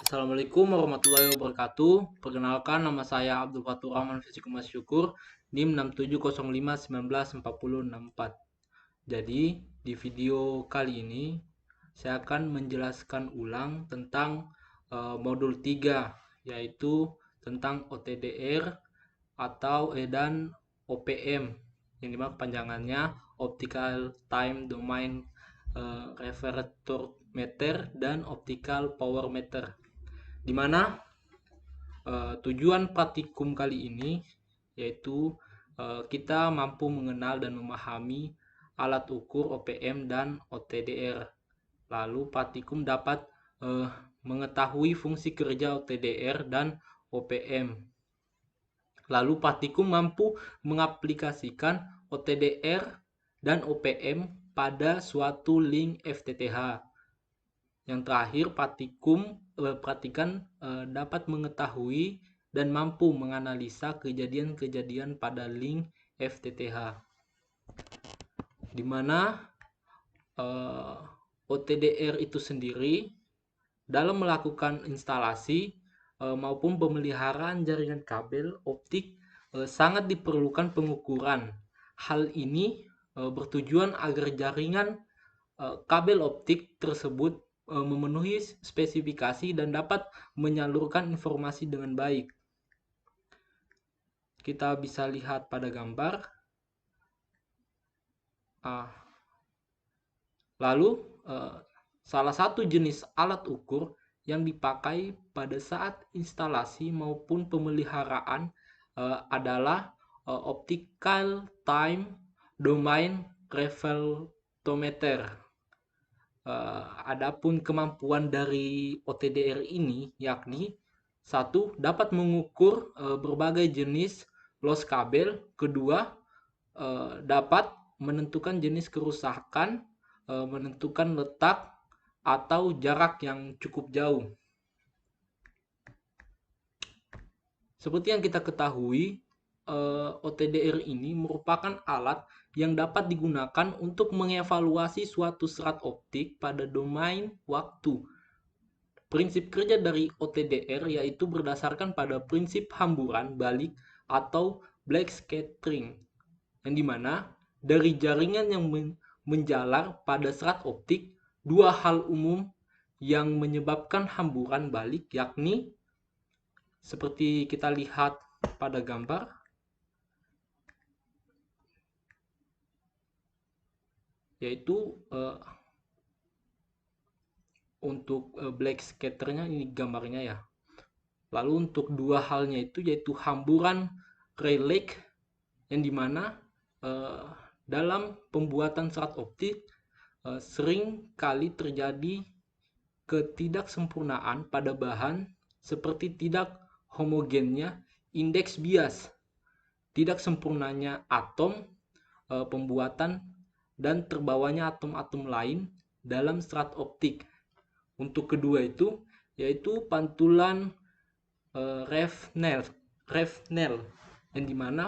Assalamualaikum warahmatullahi wabarakatuh. Perkenalkan, nama saya Abdul Fatur Rahman Fisikum Mas Syukur, NIM 6705194064. Jadi, di video kali ini saya akan menjelaskan ulang tentang modul 3, yaitu tentang OTDR dan OPM, yang dimana kepanjangannya Optical Time Domain Refertor Meter dan Optical Power Meter, di mana tujuan praktikum kali ini yaitu kita mampu mengenal dan memahami alat ukur OPM dan OTDR. Lalu praktikum dapat mengetahui fungsi kerja OTDR dan OPM. Lalu praktikum mampu mengaplikasikan OTDR dan OPM pada suatu link FTTH. Yang terakhir, praktikan dapat mengetahui dan mampu menganalisa kejadian-kejadian pada link FTTH, di mana OTDR itu sendiri dalam melakukan instalasi maupun pemeliharaan jaringan kabel optik sangat diperlukan pengukuran. Hal ini bertujuan agar jaringan kabel optik tersebut memenuhi spesifikasi dan dapat menyalurkan informasi dengan baik. Kita bisa lihat pada gambar. Lalu salah satu jenis alat ukur yang dipakai pada saat instalasi maupun pemeliharaan adalah Optical Time Domain Reflectometer. Adapun kemampuan dari OTDR ini yakni 1. Dapat mengukur berbagai jenis loss kabel. Kedua, dapat menentukan jenis kerusakan, menentukan letak atau jarak yang cukup jauh. Seperti yang kita ketahui, OTDR ini merupakan alat yang dapat digunakan untuk mengevaluasi suatu serat optik pada domain waktu. Prinsip kerja dari OTDR yaitu berdasarkan pada prinsip hamburan balik atau black scattering, yang dimana dari jaringan yang menjalar pada serat optik, dua hal umum yang menyebabkan hamburan balik, yakni seperti kita lihat pada gambar, yaitu untuk black scatternya ini gambarnya ya. Lalu untuk dua halnya itu yaitu hamburan Rayleigh, yang dimana dalam pembuatan serat optik sering kali terjadi ketidaksempurnaan pada bahan seperti tidak homogennya indeks bias, tidak sempurnanya atom pembuatan, dan terbawanya atom-atom lain dalam serat optik. Untuk kedua itu yaitu pantulan Fresnel, yang dimana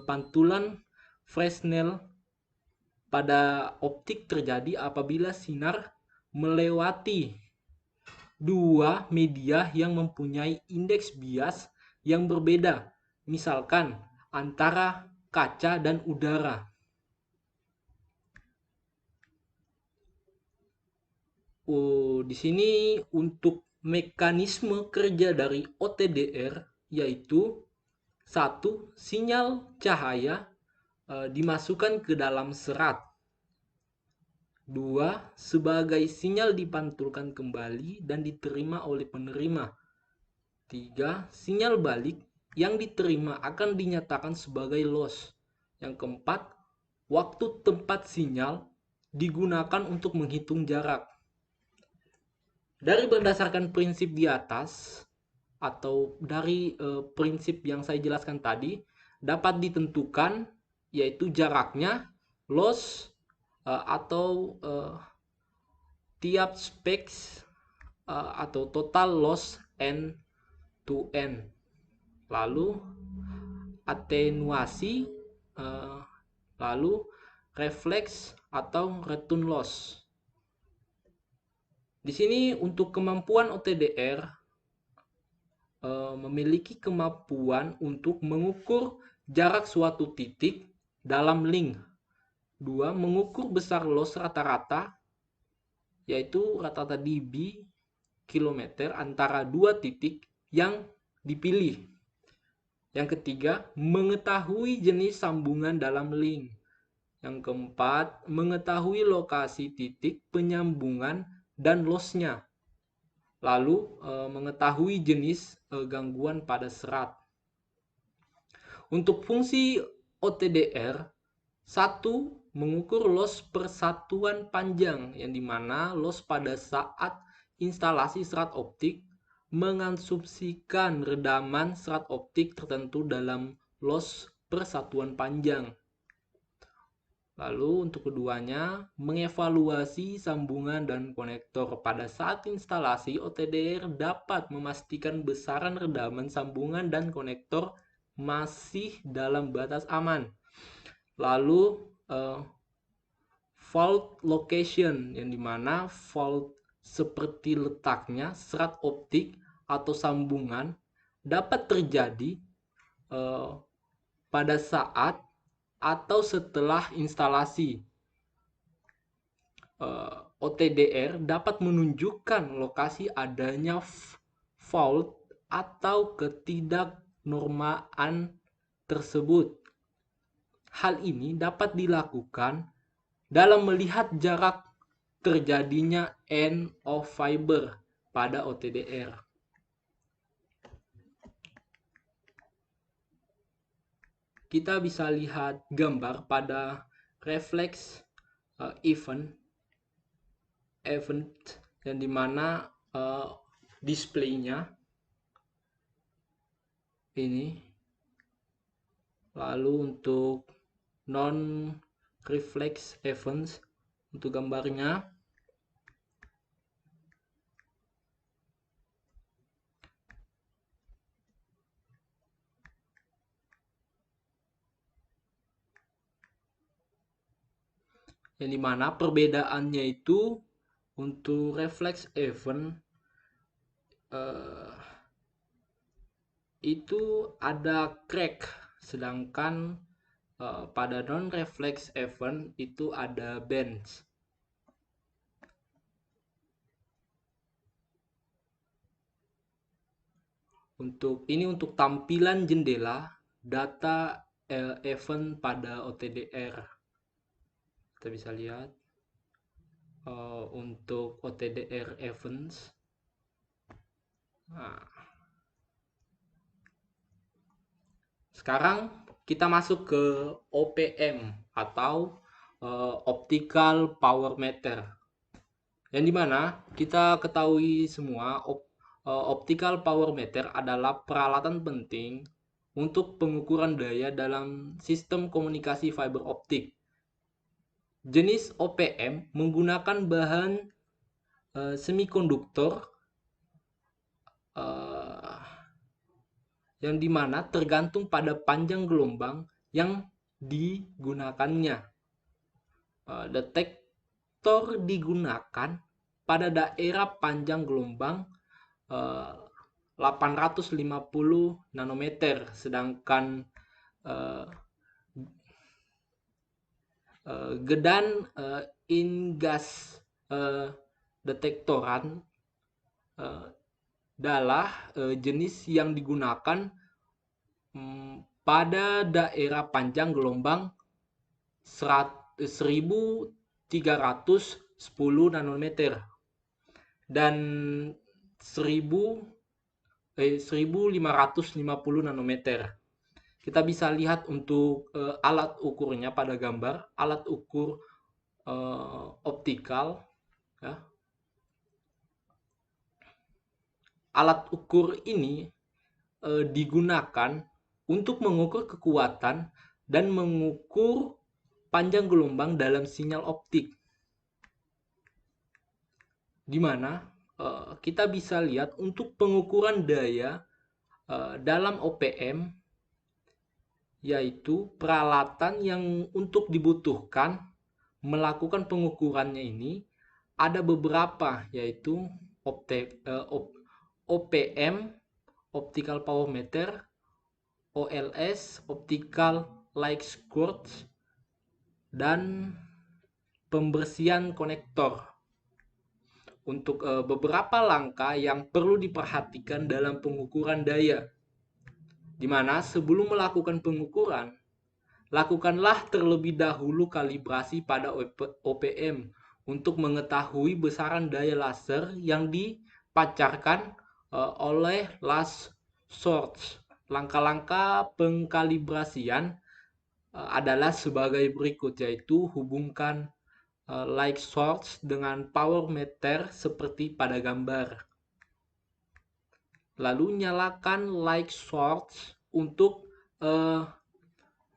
pantulan Fresnel pada optik terjadi apabila sinar melewati dua media yang mempunyai indeks bias yang berbeda, misalkan antara kaca dan udara. Di sini untuk mekanisme kerja dari OTDR yaitu 1. Sinyal cahaya dimasukkan ke dalam serat. 2. Sebagai sinyal dipantulkan kembali dan diterima oleh penerima. 3. Sinyal balik yang diterima akan dinyatakan sebagai loss. Yang keempat, waktu tempat sinyal digunakan untuk menghitung jarak. Dari berdasarkan prinsip di atas atau dari prinsip yang saya jelaskan tadi, dapat ditentukan yaitu jaraknya, loss atau tiap specs atau total loss N to N. Lalu atenuasi, lalu reflex atau return loss. Di sini untuk kemampuan OTDR memiliki kemampuan untuk mengukur jarak suatu titik dalam link. 2. Mengukur besar loss rata-rata, yaitu rata-rata dB kilometer antara dua titik yang dipilih. Yang ketiga, mengetahui jenis sambungan dalam link. Yang keempat, mengetahui lokasi titik penyambungan dan loss-nya. Lalu mengetahui jenis gangguan pada serat. Untuk fungsi OTDR, 1. Mengukur loss persatuan panjang, yang dimana loss pada saat instalasi serat optik mengasumsikan redaman serat optik tertentu dalam loss persatuan panjang. Lalu untuk keduanya, mengevaluasi sambungan dan konektor. Pada saat instalasi, OTDR dapat memastikan besaran redaman sambungan dan konektor masih dalam batas aman. Lalu fault location, yang dimana fault seperti letaknya serat optik atau sambungan dapat terjadi pada saat atau setelah instalasi. OTDR dapat menunjukkan lokasi adanya fault atau ketidaknormalan tersebut. Hal ini dapat dilakukan dalam melihat jarak terjadinya end of fiber pada OTDR. Kita bisa lihat gambar pada reflex event yang dimana displaynya ini. Lalu untuk non reflex events, untuk gambarnya yang dimana perbedaannya itu untuk reflex event itu ada crack, sedangkan pada non reflex event itu ada bend. Untuk tampilan jendela data event pada OTDR. Kita bisa lihat untuk OTDR events. Nah, sekarang kita masuk ke OPM atau Optical Power Meter, yang dimana kita ketahui semua Optical Power Meter adalah peralatan penting untuk pengukuran daya dalam sistem komunikasi fiber optik. Jenis OPM menggunakan bahan semikonduktor yang dimana tergantung pada panjang gelombang yang digunakannya. Detektor digunakan pada daerah panjang gelombang 850 nanometer, sedangkan gedan in-gas detektoran adalah jenis yang digunakan pada daerah panjang gelombang 1310 nanometer dan 1550 nanometer. Kita bisa lihat untuk alat ukurnya pada gambar, alat ukur optikal ya. Alat ukur ini digunakan untuk mengukur kekuatan dan mengukur panjang gelombang dalam sinyal optik, di mana kita bisa lihat untuk pengukuran daya dalam OPM, yaitu peralatan yang untuk dibutuhkan melakukan pengukurannya ini ada beberapa, yaitu OPM, Optical Power Meter, OLS, Optical Light Source, dan pembersihan konektor. Untuk beberapa langkah yang perlu diperhatikan dalam pengukuran daya, di mana sebelum melakukan pengukuran, lakukanlah terlebih dahulu kalibrasi pada OPM untuk mengetahui besaran daya laser yang dipancarkan oleh last source. Langkah-langkah pengkalibrasian adalah sebagai berikut, yaitu hubungkan light source dengan power meter seperti pada gambar. Lalu nyalakan light source untuk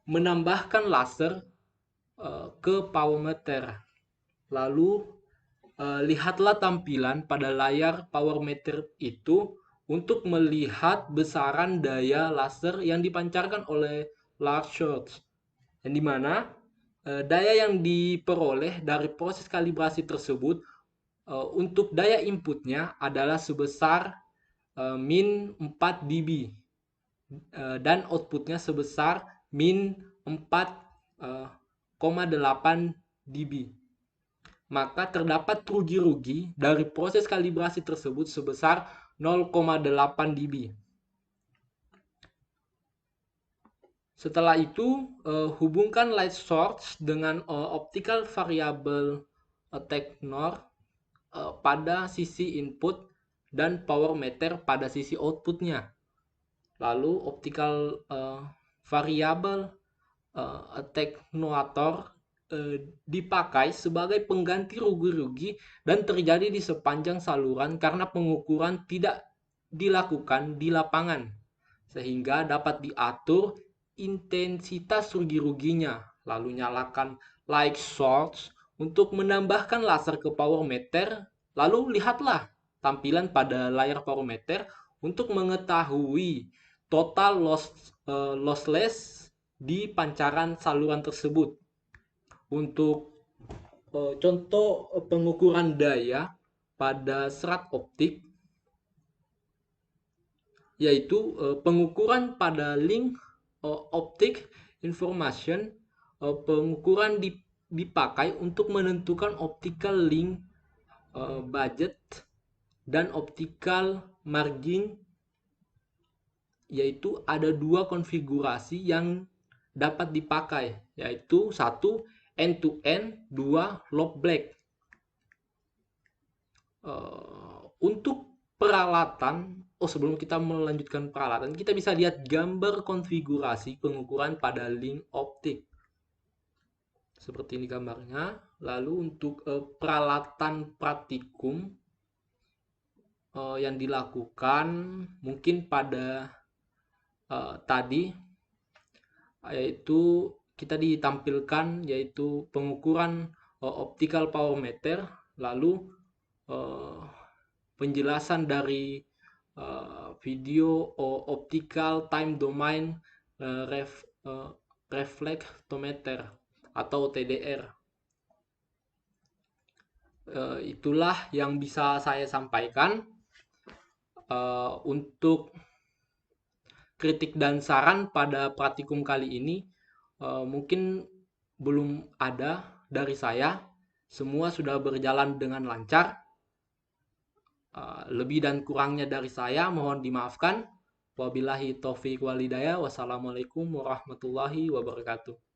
menambahkan laser ke power meter. Lalu lihatlah tampilan pada layar power meter itu untuk melihat besaran daya laser yang dipancarkan oleh large source, yang dimana daya yang diperoleh dari proses kalibrasi tersebut untuk daya inputnya adalah sebesar min 4 dB dan outputnya sebesar min 4,8 dB. Maka terdapat rugi-rugi dari proses kalibrasi tersebut sebesar 0,8 dB. Setelah itu, hubungkan light source dengan optical variable attenuator pada sisi input dan power meter pada sisi outputnya. Lalu optical variable attenuator dipakai sebagai pengganti rugi-rugi dan terjadi di sepanjang saluran karena pengukuran tidak dilakukan di lapangan, sehingga dapat diatur intensitas rugi-ruginya. Lalu nyalakan light source untuk menambahkan laser ke power meter. Lalu lihatlah tampilan pada layar power meter untuk mengetahui total lossless di pancaran saluran tersebut. Untuk contoh pengukuran daya pada serat optik, yaitu pengukuran pada link optic information. Pengukuran dipakai untuk menentukan optical link budget dan optical margin, yaitu ada dua konfigurasi yang dapat dipakai, yaitu satu end to end, dua loop black. Untuk peralatan, sebelum kita melanjutkan peralatan, kita bisa lihat gambar konfigurasi pengukuran pada link optik seperti ini gambarnya. Lalu untuk peralatan praktikum yang dilakukan mungkin pada tadi, yaitu kita ditampilkan yaitu pengukuran optical power meter, lalu penjelasan dari video optical time domain reflectometer atau TDR. Itulah yang bisa saya sampaikan. Untuk kritik dan saran pada praktikum kali ini mungkin belum ada dari saya. Semua sudah berjalan dengan lancar. Lebih dan kurangnya dari saya mohon dimaafkan. Wabillahi taufiq walhidayah. Wassalamualaikum warahmatullahi wabarakatuh.